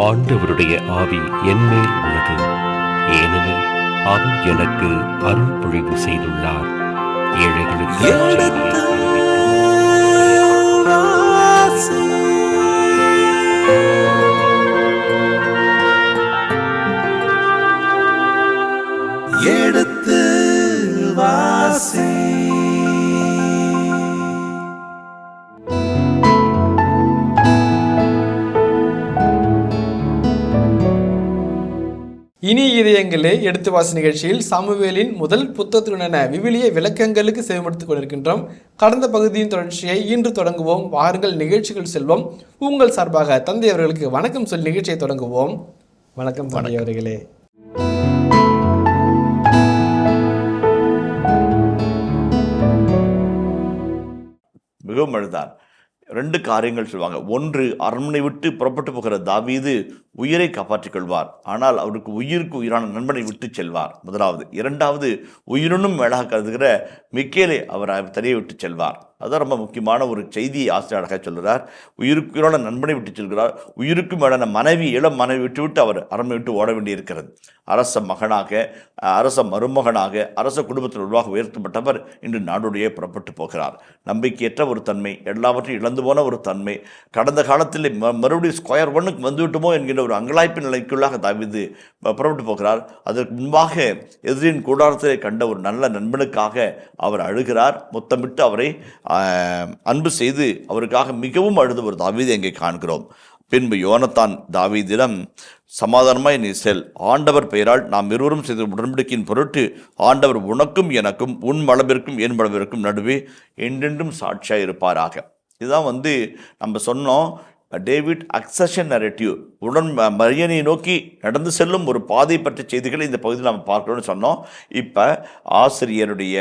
ஆண்டவருடைய ஆவி என்மேல் உள்ளது, ஏனெனில் அவர் எனக்கு அருள் பொழிவு செய்துள்ளார். ஏழைகளுக்கு எடுத்து வாசி. இனி இதயங்களே எடுத்து வாசி நிகழ்ச்சியில் சாமுவேலின் முதல் புத்தகத்துடனான விவிலிய விளக்கங்களுக்கு செவிமடுத்துக் கொண்டிருக்கின்றோம். கடந்த பகுதியின் தொடர்ச்சியை இன்று தொடங்குவோம். வாருங்கள் நிகழ்ச்சிகள் செல்வோம். உங்கள் சார்பாக தந்தை அவர்களுக்கு வணக்கம் சொல்லி நிகழ்ச்சியை தொடங்குவோம். வணக்கம் தந்தை அவர்களே. மிகவும் அழுதார். ரெண்டு காரியங்கள் சொல்லுவாங்க. ஒன்று, அரண்மனை விட்டு புறப்பட்டு போகிற தாவீது உயிரை காப்பாற்றிக் கொள்வார், ஆனால் அவருக்கு உயிருக்கு உயிரான நண்பனை விட்டு செல்வார். முதலாவது. இரண்டாவது, உயிரினும் மேலாக கருதுகிற மிக்கேலை அவர் தனியை விட்டு செல்வார். அதுதான் ரொம்ப முக்கியமான ஒரு செய்தியை ஆசிரியராக சொல்கிறார். உயிருக்கு உயிரான நண்பனை விட்டு செல்கிறார். உயிருக்கு மேலான மனைவி, இளம் மனைவி விட்டு அவர் அரண்மனை விட்டு ஓட வேண்டியிருக்கிறது. அரச மகனாக, அரச மருமகனாக, அரச குடும்பத்தில் உருவாக உயர்த்தப்பட்டவர் இன்று நாடுடைய புறப்பட்டு போகிறார். நம்பிக்கையற்ற ஒரு தன்மை, எல்லாவற்றையும் இழந்து போன ஒரு தன்மை, கடந்த காலத்தில் மறுபடியும் ஸ்கொயர் ஒன்னுக்கு வந்துவிட்டோமோ என்கின்ற ஒரு அங்கலாய்ப்பு நிலைக்குள்ளாக தாவீது புறப்பட்டு போகிறார். அதற்கு முன்பாக எதிரின் கூடாரத்திலே கண்ட ஒரு நல்ல நண்பனுக்காக அவர் அழுகிறார். முத்தமிட்டு அவரை அன்பு செய்து அவருக்காக மிகவும் அழுது ஒரு தாவீதை அங்கே காண்கிறோம். பின்பு யோனத்தான் தாவீதிடம், சமாதானமாய் நீ செல், ஆண்டவர் பெயரால் நாம் இருவரும் செய்த உடன்படிக்கையின் பொருட்டு ஆண்டவர் உனக்கும் எனக்கும் உன் வளவிற்கும் என் வளவிற்கும் நடுவே என்றென்றும் சாட்சியாக இருப்பாராக. இதுதான் நம்ம சொன்னோம், டேவிட் அக்சஷன் நரேட்டிவ், மரியனை நோக்கி நடந்து செல்லும் ஒரு பாதை பற்றிய செய்திகளை இந்த பகுதியில் நம்ம பார்க்கணும்னு சொன்னோம். இப்போ ஆசிரியருடைய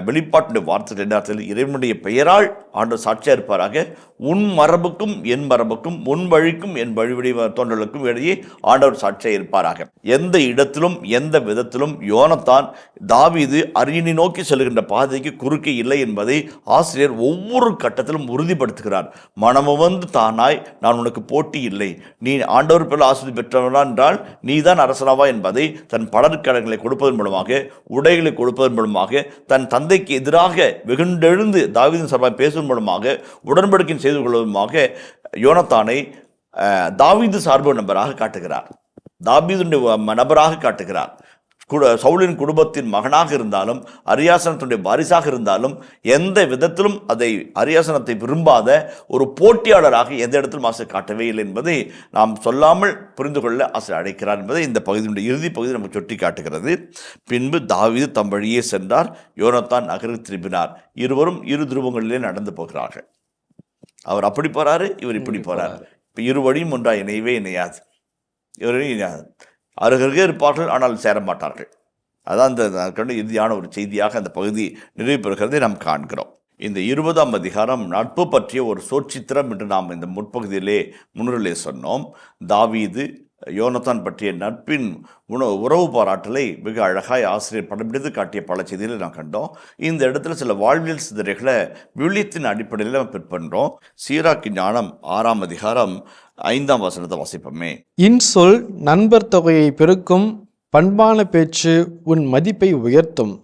வெளிப்பாட்டுடைய வார்த்தைகள் என்ன அர்த்தத்தில், இறைவனுடைய பெயரால் ஆண்டவர் சாட்சியாக இருப்பாராக, உன் மரபுக்கும் என் மரபுக்கும் உன் வழிக்கும் என் வழிவழி தோன்றலுக்கும் இடையே ஆண்டவர் சாட்சியாக இருப்பாராக. எந்த இடத்திலும் எந்த விதத்திலும் யோனத்தான் தாவீது அரியணை நோக்கி செல்கின்ற பாதைக்கு குறுக்கே இல்லை என்பதை ஆசிரியர் ஒவ்வொரு கட்டத்திலும் உறுதிப்படுத்துகிறார். மனமுவந்து தானாய் நான் உனக்கு போட்டி இல்லை, நீ ஆண்டவர் பேரில் ஆசிரியர் பெற்றவனா என்றால் நீ தான் அரசனாவா என்பதை தன் படற்கடங்களை கொடுப்பதன் மூலமாக, உடைகளை கொடுப்பதன் மூலமாக, தன் தந்தைக்கு எதிராக வெகுண்டெழுந்து தாவீதின் சார்பாக பேசுவதன் மூலமாக, உடன்படிக்கையின் செய்து கொள்வதுமாக யோனத்தானை தாவீது சார்பு நபராக காட்டுகிறார், தாவீதுடைய நபராக காட்டுகிறார். சவுலின் குடும்பத்தின் மகனாக இருந்தாலும் அரியாசனத்துடைய வாரிசாக இருந்தாலும் எந்த விதத்திலும் அதை அரியாசனத்தை விரும்பாத ஒரு போட்டியாளராக எந்த இடத்திலும் ஆசிரியர் காட்டவே இல்லை என்பதை நாம் சொல்லாமல் புரிந்து கொள்ள ஆசிரியர் அழைக்கிறார் என்பதை இந்த பகுதியினுடைய இறுதி பகுதி நமக்கு சுட்டி காட்டுகிறது. பின்பு தாவீது தம் வழியே சென்றார், யோனத்தான் நகருக்கு திரும்பினார். இருவரும் இரு துருவங்களிலே நடந்து போகிறார்கள். அவர் அப்படி போறாரு, இவர் இப்படி போறாரு. இப்போ இரு வழியும் ஒன்றா இணையவே இணையாது, இவரையும் இணையாது. அருகருகே இருப்பார்கள், ஆனால் சேர மாட்டார்கள். அதான் இந்த இறுதியான ஒரு செய்தியாக அந்த பகுதி நிறைவு பெறுகிறதை நாம் காண்கிறோம். இந்த 20ஆம் அதிகாரம் நட்பு பற்றிய ஒரு சொற்சித்திரம் என்று நாம் இந்த முற்பகுதியிலே முன்னிலே சொன்னோம். தாவீது யோனத்தான் பற்றிய நட்பின் உறவு பாராட்டலை மிக அழகாய் ஆசிரியர் படம் பிடித்து காட்டிய பல செய்திகளை நாம் கண்டோம். இந்த இடத்துல சில வாழ்வியல் சிந்தனைகளை விழியத்தின் அடிப்படையில் நம்ம பிற்பன்றோம். சீராக்கி ஞானம் 6ஆம் அதிகாரம் 5ஆம் வசனத்தை வாசிப்போமே. இன்சொல் நண்பர் தொகையை பெருக்கும், பண்பான பேச்சு உன் மதிப்பை உயர்த்தும்.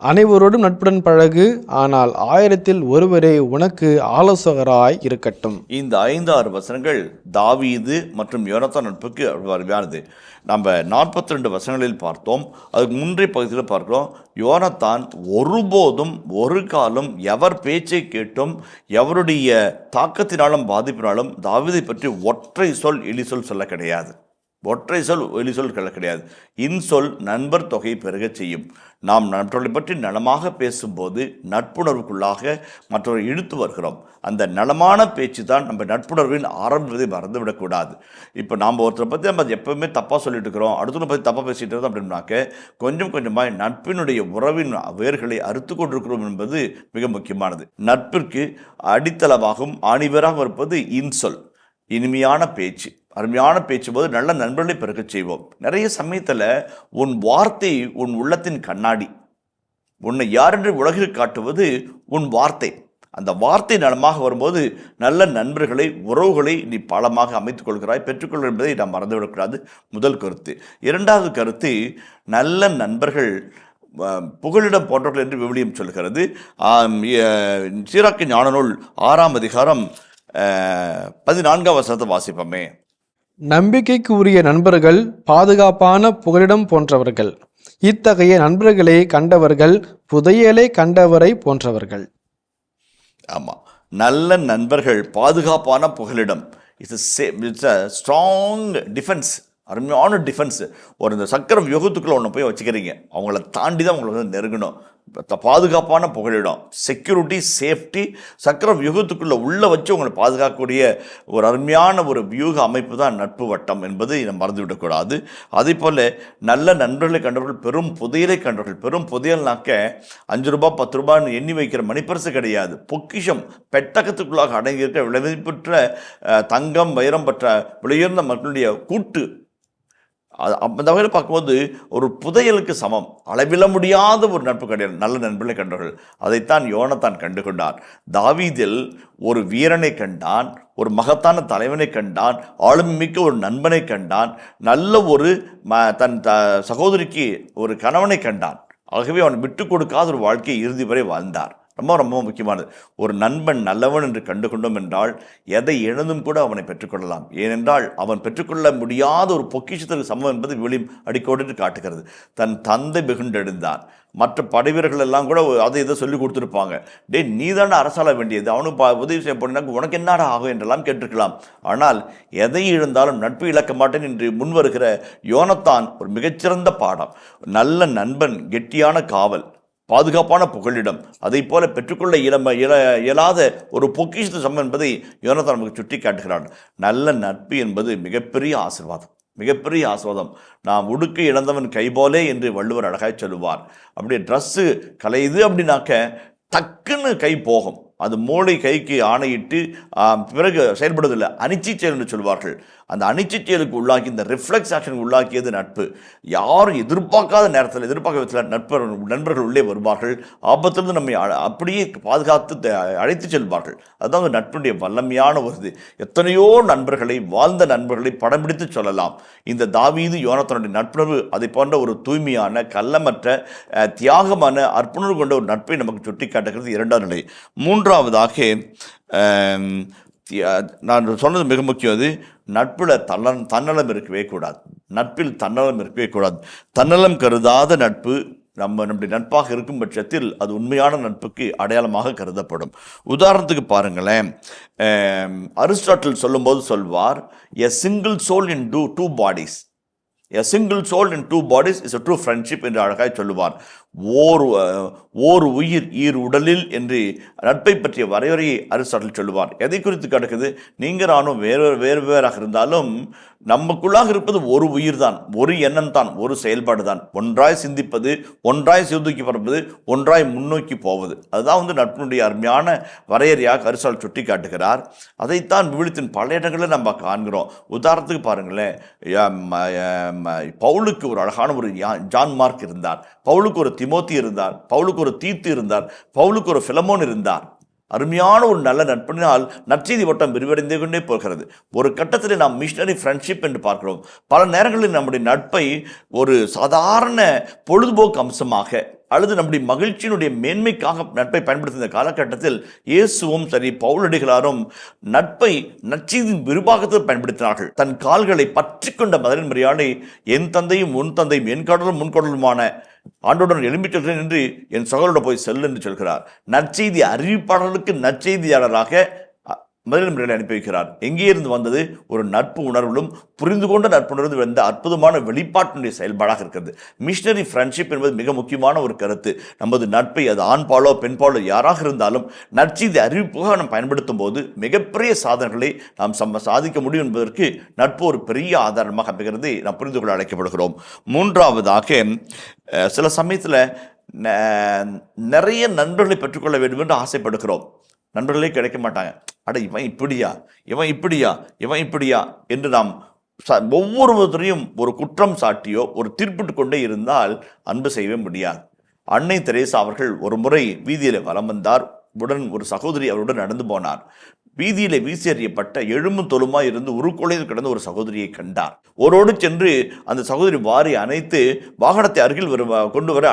அனைவரோடும் நட்புடன் பழகு, ஆனால் 1000ல் ஒருவரே உனக்கு ஆலோசகராய் இருக்கட்டும். இந்த 5-6 வசனங்கள் தாவீது மற்றும் யோனத்தான் நட்புக்கு அருமையானது. நம்ம 42 வசனங்களில் பார்த்தோம். அதுக்கு முன்றைய பகுதியில் பார்க்கிறோம், யோனத்தான் ஒருபோதும் ஒரு காலம் எவர் பேச்சை கேட்டும் எவருடைய தாக்கத்தினாலும் பாதிப்பினாலும் தாவீதை பற்றி ஒற்றை சொல் எலி சொல் சொல்ல கிடையாது. ஒற்றை சொல் எலி சொல் கிடையாது. இன்சொல் நண்பர் தொகை பெருக செய்யும். நாம் மற்றவர்களை பற்றி நலமாக பேசும்போது நட்புணர்வுக்குள்ளாக மற்றவரை இழுத்து வருகிறோம். அந்த நலமான பேச்சு தான் நம்ம நட்புணர்வின் ஆரம்பத்தை மறந்துவிடக்கூடாது. இப்போ நாம் ஒருத்தரை பற்றி நம்ம எப்பவுமே தப்பாக சொல்லிட்டு இருக்கிறோம், அடுத்தவரை பற்றி தப்பாக பேசிட்டு இருக்கோம் அப்படின்னாக்க கொஞ்சம் கொஞ்சமாக நட்பினுடைய உறவின் வேர்களை அறுத்து கொண்டிருக்கிறோம் என்பது மிக முக்கியமானது. நட்பிற்கு அடித்தளமாகவும் ஆணிவராக இருப்பது இன்சொல், இனிமையான பேச்சு. அருமையான பேச்சும்போது நல்ல நண்பர்களை பெருக்க செய்வோம். நிறைய சமயத்தில் உன் வார்த்தை உன் உள்ளத்தின் கண்ணாடி. உன்னை யார் என்று உலகில் காட்டுவது உன் வார்த்தை. அந்த வார்த்தை நலமாக வரும்போது நல்ல நண்பர்களை, உறவுகளை நீ பாலமாக அமைத்துக் கொள்கிறாய், பெற்றுக்கொள் என்பதை நாம் மறந்துவிடக்கூடாது. முதல் கருத்து. இரண்டாவது கருத்து, நல்ல நண்பர்கள் புகலிடம் போன்றவர்கள் என்று விவிலியம் சொல்கிறது. சீராக்கு ஞான நூல் 6ஆம் அதிகாரம் 14ஆம் வசனத்தை வாசிப்போமே. நம்பிக்கைக்கு உரிய நண்பர்கள் பாதுகாப்பான புகலிடம் போன்றவர்கள். இத்தகைய நண்பர்களை கண்டவர்கள் புதையலை கண்டவரை போன்றவர்கள். ஆமாம், நல்ல நண்பர்கள் பாதுகாப்பான புகலிடம். It's a strong defence. அருமையான டிஃபென்ஸ். ஒரு இந்த சக்கரம் யுகத்துக்குள்ளே ஒன்று போய் வச்சுக்கிறீங்க, அவங்கள தாண்டி தான் அவங்களை வந்து நெருங்கணும். பாதுகாப்பான புகலிடம், செக்யூரிட்டி, சேஃப்டி, சக்கரம் யுகத்துக்குள்ளே உள்ளே வச்சு உங்களை பாதுகாக்கக்கூடிய ஒரு அருமையான ஒரு வியூக அமைப்பு தான் நட்பு வட்டம் என்பதை நம்ம மறந்துவிடக்கூடாது. அதே போல் நல்ல நண்பர்களை கண்டவர்கள் பெரும் புதையலை கண்டவர்கள். பெரும் புதையல்னாக்க 5 ரூபாய் 10 ரூபான்னு எண்ணி வைக்கிற மணிப்பரிசு கிடையாது. பொக்கிஷம், பெட்டகத்துக்குள்ளாக அடங்கியிருக்க விளைவிப்பற்ற தங்கம், வைரம் பெற்ற விலையுயர்ந்த மக்களுடைய கூட்டு. அந்த வகையில் பார்க்கும்போது ஒரு புதையலுக்கு சமம். அளவிட முடியாத ஒரு நட்பு கிடையாது நல்ல நண்பர்களை கண்டவர்கள். அதைத்தான் யோனத்தான் கண்டு கொண்டார். தாவீதில் ஒரு வீரனை கண்டான், ஒரு மகத்தான தலைவனை கண்டான், ஆளுமை மிக்க ஒரு நண்பனை கண்டான், நல்ல ஒரு தன் சகோதரிக்கு ஒரு கணவனை கண்டான். ஆகவே அவன் விட்டு கொடுக்காத ஒரு வாழ்க்கையை இறுதி வரை வாழ்ந்தார். ரொம்ப ரொம்ப முக்கியமானது. ஒரு நண்பன் நல்லவன் என்று கண்டு கொண்டோம் என்றால் எதை இழந்தும் கூட அவனை பெற்றுக்கொள்ளலாம். ஏனென்றால் அவன் பெற்றுக்கொள்ள முடியாத ஒரு பொக்கிஷத்திற்கு சமம் என்பது விவிலியம் அடிக்கோடு காட்டுகிறது. தன் தந்தை மிகுண்டெழுந்தான். மற்ற படைவீரர்கள் எல்லாம் கூட அதை இதை சொல்லி கொடுத்துருப்பாங்க. நீ தானே அரசாள வேண்டியது, அவனுக்கு உதவி செய்ய போனாக்க உனக்கு என்னடா ஆகும் என்றெல்லாம் கேட்டிருக்கலாம். ஆனால் எதை இழந்தாலும் நட்பு இழக்க மாட்டேன் என்று முன்வருகிற யோனத்தான் ஒரு மிகச்சிறந்த பாடம். நல்ல நண்பன், கெட்டியான காவல், பாதுகாப்பான புகலிடம், அதை போல பெற்றுக்கொள்ள இயலாத ஒரு பொக்கிஷத்து சமம் என்பதை யோனத்தான் நமக்கு சுட்டி காட்டுகிறான். நல்ல நட்பு என்பது மிகப்பெரிய ஆசீர்வாதம், மிகப்பெரிய ஆசீர்வாதம். நாம் உடுக்க இழந்தவன் கைபோலே என்று வள்ளுவர் அழகாய் சொல்லுவார். அப்படியே ட்ரெஸ்ஸு கலையுது அப்படின்னாக்க டக்குன்னு கை போகும். அது மூளை கைக்கு ஆணையிட்டு பிறகு செயல்படுவதில்லை, அனிச்சை செயல் என்று சொல்வார்கள். அந்த அனிச்சை செயலுக்கு உள்ளாக்கி, இந்த ரிஃப்ளெக்ஸ் ஆக்ஷனுக்கு உள்ளாக்கியது நட்பு. யாரும் எதிர்பார்க்காத நேரத்தில், எதிர்பார்க்க விதத்தில் நண்பர்கள் உள்ளே வருவார்கள். ஆபத்திலிருந்து நம்மை அப்படியே பாதுகாத்து அழைத்து செல்வார்கள். அதுதான் நட்புடைய வல்லமையான ஒரு இது. எத்தனையோ நண்பர்களை, வாழ்ந்த நண்பர்களை படம் பிடித்து சொல்லலாம். இந்த தாவீது யோனத்தானுடைய நட்புணர்வு அதை போன்ற ஒரு தூய்மையான, கள்ளமற்ற, தியாகமான, அர்ப்பணம் கொண்ட ஒரு நட்பை நமக்கு சுட்டி காட்டுகிறது. இரண்டாவது நிலை. மூன்றாவதாக நான் சொன்னது மிக முக்கியம். அது நட்பில் தன்னலம் இருக்கவே கூடாது. நட்பில் தன்னலம் இருக்கவே கூடாது. தன்னலம் கருதாத நட்பு நம்முடைய நட்பாக இருக்கும் பட்சத்தில் அது உண்மையான நட்புக்கு அடையாளமாக கருதப்படும். உதாரணத்துக்கு பாருங்களேன், அரிஸ்டாட்டில் சொல்லும்போது சொல்வார், a single soul in two bodies, a single soul in 2 bodies is a true friendship என்று அழகாய் சொல்லுவார். ஓர் உயிர் ஈர் உடலில் என்று நட்பை பற்றிய வரையறையை அரிஸ்டாட்டில் சொல்லுவார். எதை குறித்து கிடக்குது? நீங்கள் நானும் வேறாக இருந்தாலும் நமக்குள்ளாக இருப்பது ஒரு உயிர் தான், ஒரு எண்ணம் தான், ஒரு செயல்பாடு தான். ஒன்றாய் சிந்திப்பது, ஒன்றாய் சீர்தூக்கி பறப்பது, ஒன்றாய் முன்னோக்கி போவது. அதுதான் நட்பினுடைய அருமையான வரையறையாக அரிஸ்டாட்டில் சுட்டி காட்டுகிறார். அதைத்தான் விவிலியத்தின் பல இடங்களில் நம்ம காண்கிறோம். உதாரணத்துக்கு பாருங்களேன், பவுலுக்கு ஒரு அழகான ஒரு ஜான் மார்க் இருந்தார், பவுலுக்கு ஒரு திமோத்தி இருந்தார், பவுலுக்கு ஒரு தீத்து இருந்தார், பவுலுக்கு ஒரு பிலமோன் இருந்தார். அருமையான ஒரு நல்ல நட்பினால் நற்செய்தி வட்டம் விரிவடைந்து கொண்டே போகிறது. ஒரு கட்டத்தில் நாம் மிஷனரி ஃப்ரெண்ட்ஷிப் என்று பார்க்கிறோம். பல நேரங்களில் நம்முடைய நட்பை ஒரு சாதாரண பொழுதுபோக்கு அம்சமாக அல்லது நம்முடைய மகிழ்ச்சியினுடைய மேன்மைக்காக நட்பை பயன்படுத்தின காலகட்டத்தில் இயேசுவும் சரி, பவுலடிகளாரும் நட்பை நற்செய்தியின் விரிவாக்கத்தில் பயன்படுத்தினார்கள். தன் கால்களை பற்றி கொண்ட மதரின் மரியாதை, என் தந்தையும் உன் தந்தையும் என் கடலும் முன் கடலுமான ஆண்டோடன் எழும்பிச் சொல்கிறேன் என்று என் சகோதரோட போய் செல் என்று சொல்கிறார். நற்செய்தி அறிவிப்பாளர்களுக்கு நற்செய்தியாளராக மதுரை அனுப்பி வைக்கிறார். எங்கே இருந்து வந்தது? ஒரு நட்பு உணர்விலும் புரிந்து கொண்ட நட்புணர்வு வந்த அற்புதமான வெளிப்பாட்டினுடைய செயல்பாடாக இருக்கிறது. மிஷனரி ஃப்ரெண்ட்ஷிப் என்பது மிக முக்கியமான ஒரு கருத்து. நமது நட்பை, அது ஆண் பாலோ பெண் பாலோ யாராக இருந்தாலும் நற்செய்தி அறிவிப்பாக நாம் பயன்படுத்தும் போது மிகப்பெரிய சாதனைகளை நாம் சாதிக்க முடியும் என்பதற்கு நட்பு ஒரு பெரிய ஆதாரமாக அமைகிறது. நாம் புரிந்து கொள்ள அழைக்கப்படுகிறோம். மூன்றாவதாக, சில சமயத்தில் நிறைய நண்பர்களை பெற்றுக்கொள்ள வேண்டும் என்று ஆசைப்படுகிறோம். நண்பர்களே கிடைக்க மாட்டாங்க. அட இவன் இப்படியா, இவன் இப்படியா, இவன் இப்படியா என்று நாம் ஒவ்வொருவரையும் ஒரு குற்றம் சாட்டியோ ஒரு தீர்ப்பிட்டு கொண்டே இருந்தால் அன்பு செய்யவே முடியாது. அன்னை தெரேசா அவர்கள் ஒரு முறை வீதியில் வலம் வந்தார். உடன் ஒரு சகோதரி அவருடன் நடந்து போனார். வீதியிலே வீசி எறியப்பட்ட எழும்பும் தொழுமாய் இருந்து உருக்குலையில் கிடந்த ஒரு சகோதரியை கண்டார். ஓரோடு சென்று அந்த சகோதரி வாரி அணைத்து வாகனத்தை அருகில் கொண்டு வர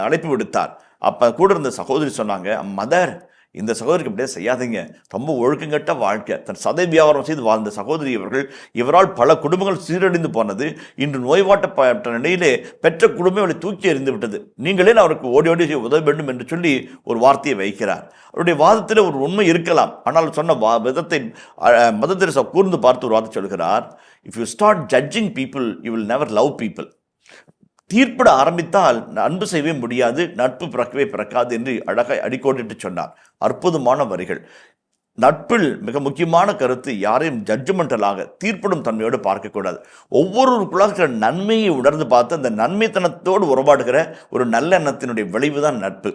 அழைப்பு விடுத்தார். அப்ப கூட இருந்த சகோதரி சொன்னாங்க, மதர், இந்த சகோதரிக்கு அப்படியே செய்யாதீங்க, ரொம்ப ஒழுக்கங்கட்ட வாழ்க்கை, தன் சதை வியாபாரம் செய்து வாழ்ந்த சகோதரி இவரால் பல குடும்பங்கள் சீரழிந்து போனது. இன்று நோய்வாட்டப்பட்ட நிலையிலே பெற்ற குடும்பம் அவளை தூக்கி எறிந்து விட்டது. நீங்களே அவருக்கு ஓடி ஓடி உதவ வேண்டும் என்று சொல்லி ஒரு வார்த்தையை வைக்கிறார். அவருடைய வாதத்தில் ஒரு உண்மை இருக்கலாம். ஆனால் சொன்ன விதத்தை மதர் தெரேசா கூர்ந்து பார்த்து ஒரு வார்த்தை சொல்கிறார், if you start judging people you will never love people. தீர்ப்பிட ஆரம்பித்தால் அன்பு செய்யவே முடியாது, நட்பு பிறக்கவே பிறக்காது என்று அழகாய் அடிக்கோடிட்டு சொன்னார். அற்புதமான வரிகள். நட்பில் மிக முக்கியமான கருத்து, யாரையும் ஜட்ஜ்மெண்டலாக தீர்ப்பிடும் தன்மையோடு பார்க்கக்கூடாது. ஒவ்வொருவருக்குள்ளாக நன்மையை உணர்ந்து பார்த்து அந்த நன்மைத்தனத்தோடு உறவாடுகிற ஒரு நல்ல எண்ணத்தினுடைய விளைவுதான் நட்பு.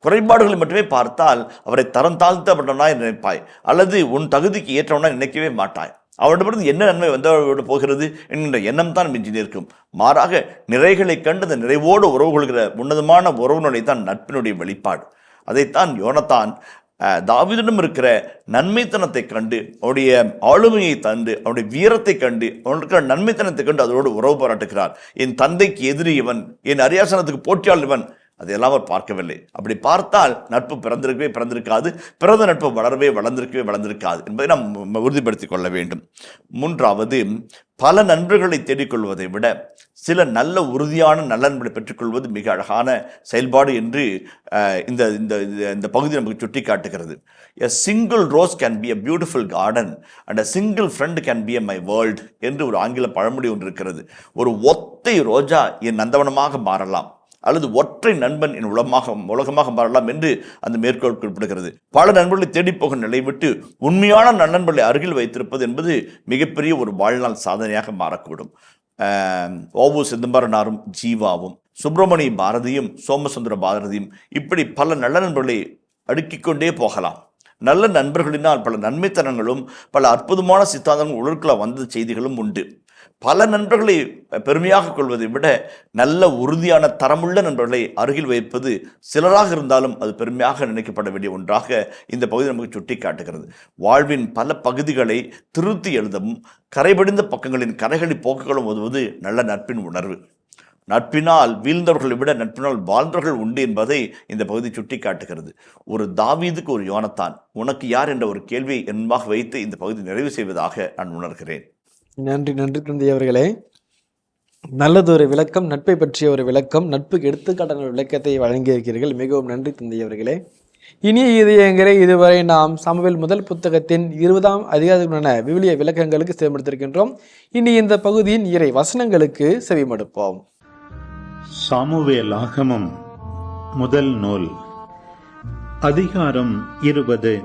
குறைபாடுகளை மட்டுமே பார்த்தால் அவரை தரம் தாழ்த்தப்பட்டவனாய் நினைப்பாய், அல்லது உன் தகுதிக்கு ஏற்றவனாய் நினைக்கவே மாட்டாய். அவரிடமிருந்து என்ன நன்மை வந்தவரோடு போகிறது என்கின்ற எண்ணம் தான் மிஞ்சி நிற்கும். மாறாக நிறைகளை கண்டு அந்த நிறைவோடு உறவு கொள்கிற உன்னதமான உறவுகளை தான் நட்பினுடைய வெளிப்பாடு. அதைத்தான் யோனத்தான் தாவீதிடம் இருக்கிற நன்மைத்தனத்தை கண்டு, அவருடைய ஆளுமையை கண்டு, அவருடைய வீரத்தை கண்டு, அவனுக்கு நன்மைத்தனத்தை கண்டு அதோடு உறவு பாராட்டுகிறார். என் தந்தைக்கு எதிரி இவன், என் அரியாசனத்துக்கு போட்டியாள் இவன், அதையெல்லாம் அவர் பார்க்கவில்லை. அப்படி பார்த்தால் நட்பு பிறந்திருக்காது, பிறந்த நட்பு வளர்ந்திருக்காது என்பதை நாம் உறுதிப்படுத்திக் கொள்ள வேண்டும். மூன்றாவது, பல நண்பர்களை தேடிக்கொள்வதை விட சில நல்ல உறுதியான நலன்களை பெற்றுக்கொள்வது மிக அழகான செயல்பாடு என்று இந்த பகுதி நமக்கு சுட்டி காட்டுகிறது. A single rose can be a beautiful garden and a single friend can be my world என்று ஒரு ஆங்கில பழமொழி ஒன்று இருக்கிறது. ஒரு ஒத்தை ரோஜா என் நந்தவனமாக மாறலாம், அல்லது ஒற்றை நண்பன் என் உலகமாக மாறலாம் என்று அந்த மேற்கோள் குறிப்பிடுகிறது. பல நண்பர்களை தேடிப்போகும் நிலை விட்டு உண்மையான நண்பர்களை அருகில் வைத்திருப்பது என்பது மிகப்பெரிய ஒரு வாழ்நாள் சாதனையாக மாறக்கூடும். ஓவு சிதம்பரனாரும் ஜீவாவும், சுப்பிரமணிய பாரதியும், சோமசுந்தர பாரதியும், இப்படி பல நல்ல நண்பர்களை அடுக்கிக் கொண்டே போகலாம். நல்ல நண்பர்களினால் பல நன்மைத்தனங்களும் பல அற்புதமான சித்தாந்தங்களும் உலகில் வந்த செய்திகளும் உண்டு. பல நண்பர்களை பெருமையாக கொள்வதை விட நல்ல உறுதியான தரமுள்ள நண்பர்களை அருகில் வைப்பது சிலராக இருந்தாலும் அது பெருமையாக நினைக்கப்பட வேண்டிய ஒன்றாக இந்த பகுதி நமக்கு சுட்டி காட்டுகிறது. வாழ்வின் பல பகுதிகளை திருத்தி எழுதவும் கரைபடிந்த பக்கங்களின் கரைகளை போக்குகளும் உதவுவது நல்ல நட்பின் உணர்வு. நட்பினால் வீழ்ந்தவர்களை விட நட்பினால் வாழ்ந்தவர்கள் உண்டு என்பதை இந்த பகுதி சுட்டி காட்டுகிறது. ஒரு தாவீதுக்கு ஒரு யோனத்தான், உனக்கு யார் என்ற ஒரு கேள்வியை என்பாக வைத்து இந்த பகுதி நிறைவு செய்வதாக நான் உணர்கிறேன். நன்றி தந்தை அவர்களே. நல்லதொரு விளக்கம், நட்பை பற்றிய ஒரு விளக்கம், நட்புக்கு எடுத்துக்காட்டான விளக்கத்தை வழங்கியிருக்கிறீர்கள். மிகவும் நன்றி தந்தை அவர்களே. இனிய இதயங்களே, இதுவரை நாம் சாமுவேல் முதல் புத்தகத்தின் 20ஆம் அதிகாரத்திற்கான விவிலிய விளக்கங்களுக்கு செவிமடுத்திருக்கின்றோம். இனி இந்த பகுதியின் இறை வசனங்களுக்கு செவிமடுப்போம். சாமுவேல் ஆகமம் முதல் நூல், அதிகாரம் 20.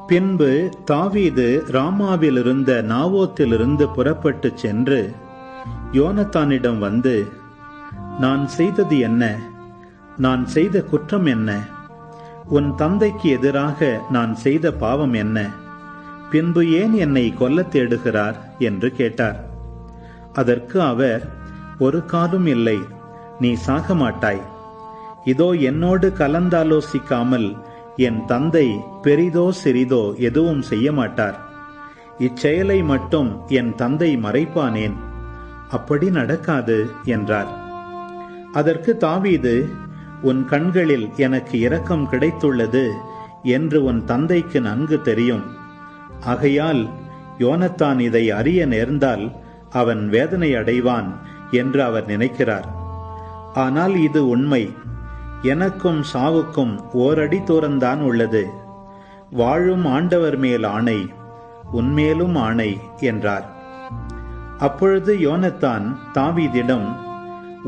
பின்பு தாவீது ராமாவிலிருந்த நாவோத்திலிருந்து புறப்பட்டு சென்று யோனத்தானிடம் வந்து, நான் செய்தது என்ன? நான் செய்த குற்றம் என்ன? உன் தந்தைக்கு எதிராக நான் செய்த பாவம் என்ன? பின்பு ஏன் என்னை கொல்ல தேடுகிறார் என்று கேட்டார். அதற்கு அவர், ஒரு காலும் இல்லை, நீ சாக மாட்டாய். இதோ என்னோடு கலந்தாலோசிக்காமல் என் தந்தை பெரிதோ சிறிதோ எதுவும் செய்ய மாட்டார். இச்செயலை மட்டும் என் தந்தை மறைப்பானேன்? அப்படி நடக்காது என்றார். அதற்கு தாவீது, உன் கண்களில் எனக்கு இரக்கம் கிடைத்துள்ளது என்று உன் தந்தைக்கு நன்கு தெரியும். ஆகையால் யோனத்தான் இதை அறிய நேர்ந்தால் அவன் வேதனை அடைவான் என்று அவர் நினைக்கிறார். ஆனால் இது உண்மை. எனக்கும் சாவுக்கும் ஓரடி தூரம்தான் உள்ளது. வாழும் ஆண்டவர் மேல் ஆணை, உன்மேலும் ஆணை என்றார். அப்பொழுது யோனத்தான் தாவீதிடம்,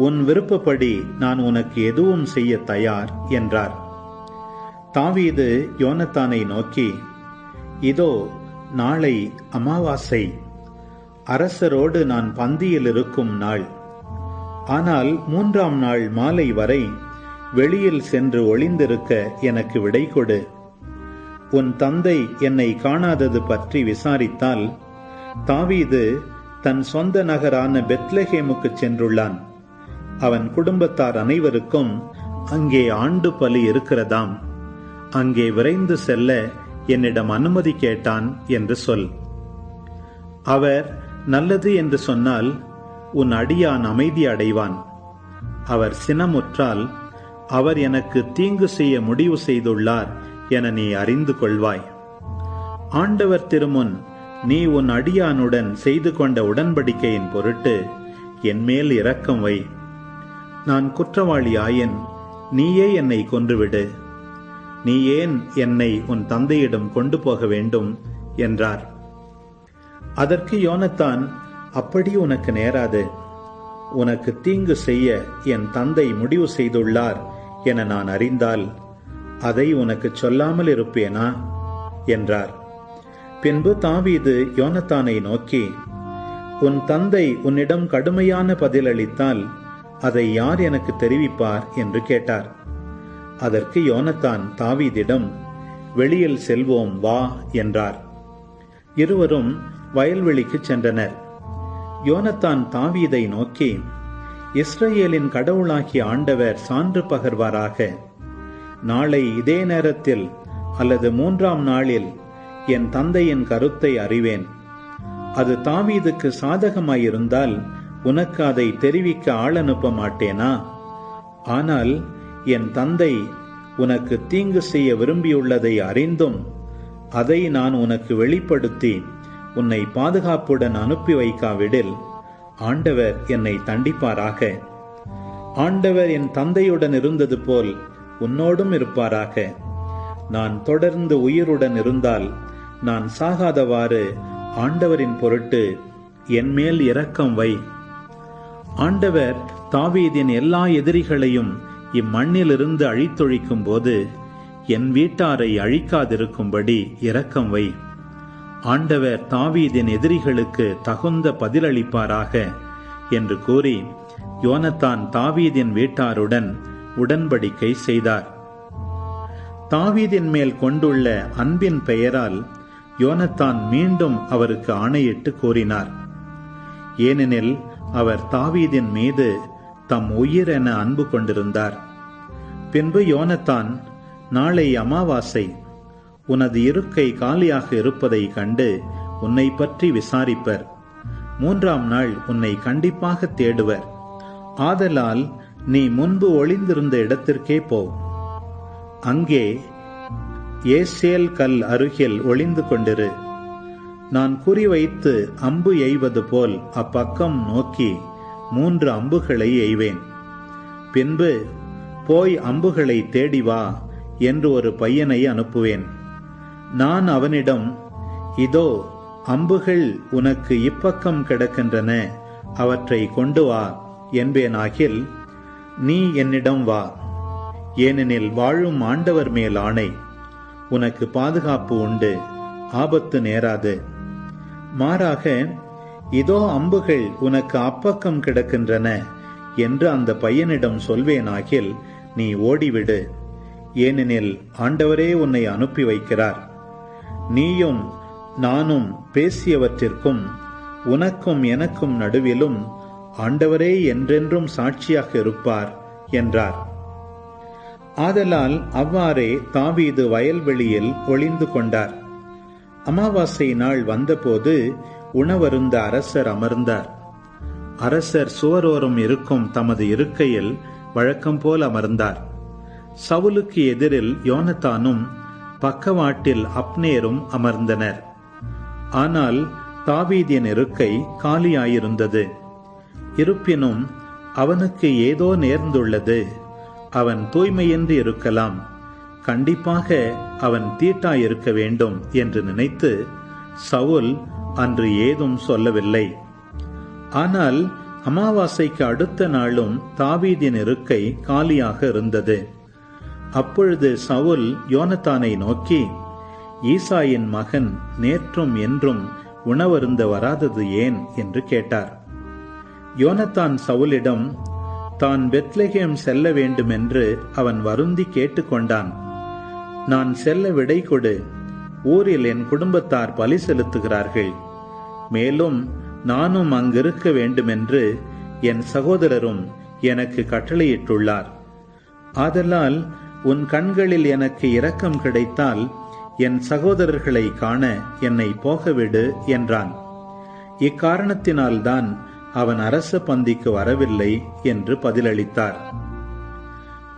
உன் விருப்பப்படி நான் உனக்கு எதுவும் செய்ய தயார் என்றார். தாவீது யோனத்தானை நோக்கி, இதோ நாளை அமாவாசை, அரசரோடு நான் பந்தியில் இருக்கும் நாள். ஆனால் 3ஆம் நாள் மாலை வரை வெளியில் சென்று ஒளிந்திருக்க எனக்கு விடை கொடு. உன் தந்தை என்னை காணாதது பற்றி விசாரித்தால், தாவீது தன் சொந்த நகரான பெத்லெஹேமுக்கு சென்றுள்ளான். அவன் குடும்பத்தார் அனைவருக்கும் அங்கே ஆண்டு பலி இருக்கிறதாம். அங்கே விரைந்து செல்ல என்னிடம் அனுமதி கேட்டான் என்று சொல். அவர் நல்லது என்று சொன்னால் உன் அடியான் அமைதி அடைவான். அவர் சினமுற்றால் அவர் எனக்கு தீங்கு செய்ய முடிவு செய்துள்ளார் என நீ அறிந்து கொள்வாய். ஆண்டவர் திருமுன் நீ உன் அடியானுடன் செய்து கொண்ட உடன்படிக்கையின் பொருட்டு என்மேல் இரக்கம் வை. நான் குற்றவாளி ஆயேன், நீயே என்னை கொன்றுவிடு. நீ ஏன் என்னை உன் தந்தையிடம் கொண்டு போக வேண்டும் என்றார். அதற்கு யோனத்தான், அப்படி உனக்கு நேராது. உனக்கு தீங்கு செய்ய என் தந்தை முடிவு செய்துள்ளார் என நான் அறிந்தால் அதை உனக்கு சொல்லாமல் இருப்பேனா என்றார். பின்பு தாவீது யோனத்தானை நோக்கி, உன் தந்தை உன்னிடம் கடுமையான பதிலளித்தால் அதை யார் எனக்கு தெரிவிப்பார் என்று கேட்டார். அதற்கு யோனத்தான் தாவீதிடம், வெளியில் செல்வோம் வா என்றார். இருவரும் வயல்வெளிக்கு சென்றனர். யோனத்தான் தாவீதை நோக்கி, இஸ்ரவேலின் கடவுளாகிய ஆண்டவர் சான்று பகர்வாராக. நாளை இதே நேரத்தில் அல்லது 3ஆம் நாளில் என் தந்தையின் கருத்தை அறிவேன். அது தாவீதுக்கு சாதகமாயிருந்தால் உனக்கு அதை தெரிவிக்க ஆள் அனுப்ப மாட்டேனா? ஆனால் என் தந்தை உனக்கு தீங்கு செய்ய விரும்பியுள்ளதை அறிந்தும் அதை நான் உனக்கு வெளிப்படுத்தி உன்னை பாதுகாப்புடன் அனுப்பி வைக்காவிடில் ஆண்டவர் என்னை தண்டிப்பாராக. ஆண்டவர் என் தந்தையுடன் இருந்தது போல் உன்னோடும் இருப்பாராக. நான் தொடர்ந்து உயிருடன் இருந்தால் நான் சாகாதவாறு ஆண்டவரின் பொருட்டு என்மேல் இரக்கம் வை. ஆண்டவர் தாவீதின் எல்லா எதிரிகளையும் இம்மண்ணிலிருந்து அழித்தொழிக்கும் போது என் வீட்டாரை அழிக்காதிருக்கும்படி இரக்கம் வை. ஆண்டவர் தாவீதின் எதிரிகளுக்கு தகுந்த பதிலளிப்பாராக என்று கூறி யோனத்தான் தாவீதின் வீட்டாருடன் உடன்படிக்கை செய்தார். தாவீதின் மேல் கொண்டுள்ள அன்பின் பெயரால் யோனத்தான் மீண்டும் அவருக்கு ஆணையிட்டு கூறினார். ஏனெனில் அவர் தாவீதின் மீது தம் உயிர் என அன்பு கொண்டிருந்தார். பின்பு யோனத்தான், நாளை அமாவாசை, உனது இருக்கை காலியாக இருப்பதை கண்டு உன்னை பற்றி விசாரிப்பர். 3ஆம் நாள் உன்னை கண்டிப்பாக தேடுவர். ஆதலால் நீ முன்பு ஒளிந்திருந்த இடத்திற்கே போ. அங்கே ஏசேல் கல் அருகில் ஒளிந்து கொண்டிரு. நான் குறிவைத்து அம்பு எய்வது போல் அப்பக்கம் நோக்கி 3 அம்புகளை எய்வேன். பின்பு போய் அம்புகளை தேடி வா என்று ஒரு பையனை அனுப்புவேன். நான் அவனிடம், இதோ அம்புகள் உனக்கு இப்பக்கம் கிடக்கின்றன, அவற்றை கொண்டு வா என்பேனாகில், நீ என்னிடம் வா. ஏனெனில் வாழும் ஆண்டவர் மேல் ஆணை, உனக்கு பாதுகாப்பு உண்டு, ஆபத்து நேராது. மாறாக, இதோ அம்புகள் உனக்கு அப்பக்கம் கிடக்கின்றன என்று அந்த பையனிடம் சொல்வேனாகில் நீ ஓடிவிடு. ஏனெனில் ஆண்டவரே உன்னை அனுப்பி வைக்கிறார். நீயும் நானும் பேசியவற்றிற்கும் உனக்கும் எனக்கும் நடுவிலும் ஆண்டவரே என்றென்றும் சாட்சியாக இருப்பார் என்றார். ஆதலால் அவ்வாறே தாவீது வயல்வெளியில் ஒளிந்து கொண்டார். அமாவாசை நாள் வந்தபோது உணவருந்த அரசர் அமர்ந்தார். அரசர் சுவரோரம் இருக்கும் தமது இருக்கையில் வழக்கம் போல் அமர்ந்தார். சவுலுக்கு எதிரில் யோனத்தானும் பக்கவாட்டில் அப்னேரும் அமர்ந்தனர். ஆனால் தாவீதின் இருக்கை காலியாயிருந்தது. இருப்பினும் அவனுக்கு ஏதோ நேர்ந்துள்ளது, அவன் தூய்மையின்றி இருக்கலாம், கண்டிப்பாக அவன் தீட்டாயிருக்க வேண்டும் என்று நினைத்து சவுல் அன்று ஏதும் சொல்லவில்லை. ஆனால் அமாவாசைக்கு அடுத்த நாளும் தாவீதின் இருக்கை காலியாக இருந்தது. அப்பொழுது சவுல் யோனத்தானை நோக்கி, ஈசாயின் மகன் நேற்றும் என்றும் உணவருந்த வராதது ஏன் என்று கேட்டார். யோனத்தான் சவுலிடம், தான் பெத்லெகேம் செல்ல வேண்டுமென்று அவன் வருந்தி கேட்டுக்கொண்டான். நான் செல்ல விடை கொடு, ஊரில் என் குடும்பத்தார் பலி செலுத்துகிறார்கள். மேலும் நானும் அங்கிருக்க வேண்டுமென்று என் சகோதரரும் எனக்கு கட்டளையிட்டுள்ளார். ஆதலால் உன் கண்களில் எனக்கு இரக்கம் கிடைத்தால் என் சகோதரர்களை காண என்னை போகவிடு என்றான். இக்காரணத்தினால்தான் அவன் அரச பந்திக்கு வரவில்லை என்று பதிலளித்தார்.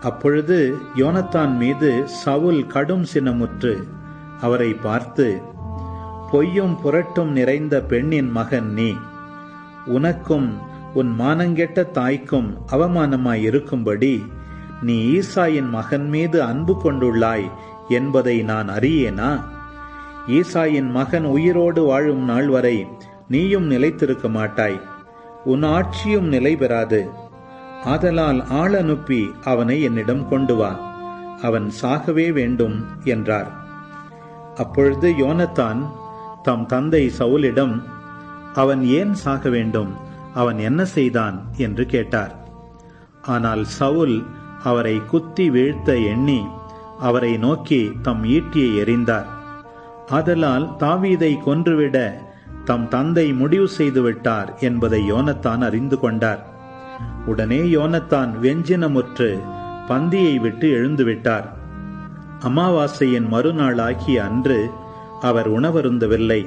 அப்பொழுது யோனத்தான் மீது சவுல் கடும் சினமுற்று அவரை பார்த்து, பொய்யும் புரட்டும் நிறைந்த பெண்ணின் மகன் நீ, உனக்கும் உன் மானங்கெட்ட தாய்க்கும் அவமானமாயிருக்கும்படி நீ ஈசாயின் மகன் மீது அன்பு கொண்டுள்ளாய் என்பதை நான் அறியேனா? ஈசாயின் மகன் உயிரோடு வாழும் நாள் வரை நீயும் நிலைத்திருக்க மாட்டாய், உன் ஆட்சியும் நிலை பெறாது. ஆதலால் ஆள் அனுப்பி அவனை என்னிடம் கொண்டு வா, அவன் சாகவே வேண்டும் என்றார். அப்பொழுது யோனத்தான் தம் தந்தை சவுலிடம், அவன் ஏன் சாக வேண்டும், அவன் என்ன செய்தான் என்று கேட்டார். ஆனால் சவுல் அவரை குத்தி வீழ்த்த எண்ணி அவரை நோக்கி தம் ஈட்டியை எறிந்தார். ஆதலால் தாவீதை கொன்றுவிட தம் தந்தை முடிவு செய்துவிட்டார் என்பதை யோனத்தான் அறிந்து கொண்டார். உடனே யோனத்தான் வெஞ்சினமுற்று பந்தியை விட்டு எழுந்துவிட்டார். அமாவாசையின் மறுநாளாகிய அன்று அவர் உணவருந்தவில்லை.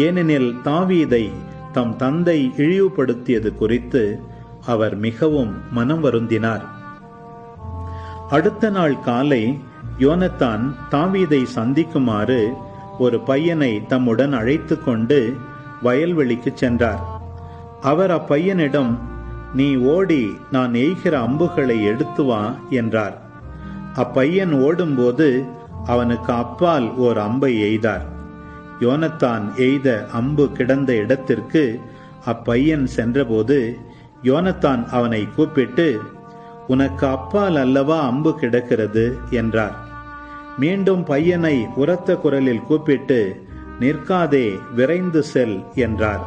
ஏனெனில் தாவீதை தம் தந்தை இழிவுபடுத்தியது குறித்து அவர் மிகவும் மனம் வருந்தினார். அடுத்த நாள் காலை யோனத்தான் தாவீதை சந்திக்குமாறு ஒரு பையனை தம்முடன் அழைத்து கொண்டு வயல்வெளிக்கு சென்றார். அவர் அப்பையனிடம், நீ ஓடி நான் எய்கிற அம்புகளை எடுத்து வா என்றார். அப்பையன் ஓடும்போது அவனுக்கு அப்பால் ஓர் அம்பை எய்தார். யோனத்தான் எய்த அம்பு கிடந்த இடத்திற்கு அப்பையன் சென்றபோது யோனத்தான் அவனை கூப்பிட்டு, உனக்கு அப்பால் அல்லவா அம்பு கிடக்கிறது என்றார். மீண்டும் பையனை உரத்த குரலில் கூப்பிட்டு, நிற்காதே, விரைந்து செல் என்றார்.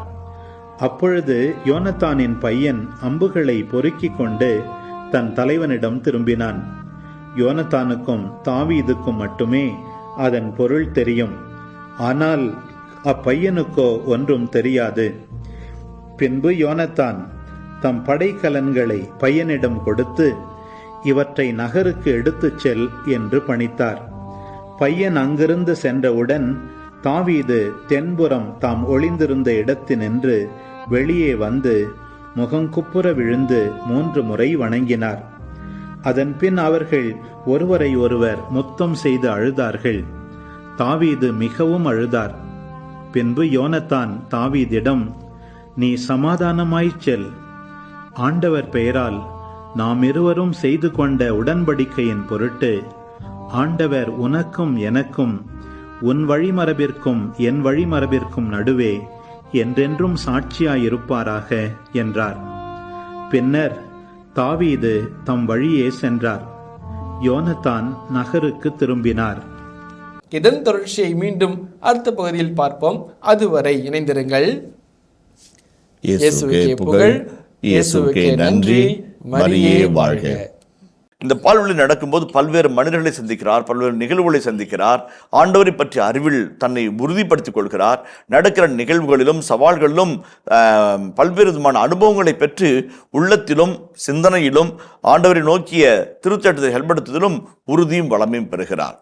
அப்பொழுது யோனத்தானின் பையன் அம்புகளை பொறுக்கிக் கொண்டு தன் தலைவனிடம் திரும்பினான். யோனத்தானுக்கும் தாவீதுக்கும் மட்டுமே அதன் பொருள் தெரியும். ஆனால் அப்பையனுக்கோ ஒன்றும் தெரியாது. பின்பு யோனத்தான் தம் படைக்கலன்களை பையனிடம் கொடுத்து, இவற்றை நகருக்கு எடுத்துச் செல் என்று பணித்தார். பையன் அங்கிருந்து சென்றவுடன் தாவீது தென்புறம் தாம் ஒளிந்திருந்த இடத்தினின்று வெளியே வந்து முகங்குப்புற விழுந்து 3 முறை வணங்கினார். அதன் பின் அவர்கள் ஒருவரை ஒருவர் முத்தம் செய்து அழுதார்கள். தாவீது மிகவும் அழுதார். பின்பு யோனத்தான் தாவீதிடம், நீ சமாதானமாய்ச் செல். ஆண்டவர் பெயரால் நாம் இருவரும் செய்து கொண்ட உடன்படிக்கையின் பொருட்டு ஆண்டவர் உனக்கும் எனக்கும் உன் வழிமரபிற்கும் என் வழிமரபிற்கும் நடுவே என்றென்றும் சாட்சியாயிருப்பாராக என்றார். பின்னர் தாவீது தம் வழியே சென்றார். யோனத்தான் நகருக்கு திரும்பினார். இதன் தொடர்ச்சியை மீண்டும் அடுத்த பகுதியில் பார்ப்போம். அதுவரை இணைந்திருங்கள். இயேசுவுக்கே புகழ், இயேசுவுக்கே நன்றி, மரியே வாழ்க. இந்த பால்வெளி நடக்கும்போது பல்வேறு மனிதர்களை சந்திக்கிறார், பல்வேறு நிகழ்வுகளை சந்திக்கிறார். ஆண்டவரை பற்றிய அறிவில் தன்னை உறுதிப்படுத்திக் கொள்கிறார். நடக்கிற நிகழ்வுகளிலும் சவால்களிலும் பல்வேறு விதமான அனுபவங்களை பெற்று உள்ளத்திலும் சிந்தனையிலும் ஆண்டவரை நோக்கிய திருச்சட்டத்தை செயல்படுத்துவதிலும் உறுதியும் வளமையும் பெறுகிறார்.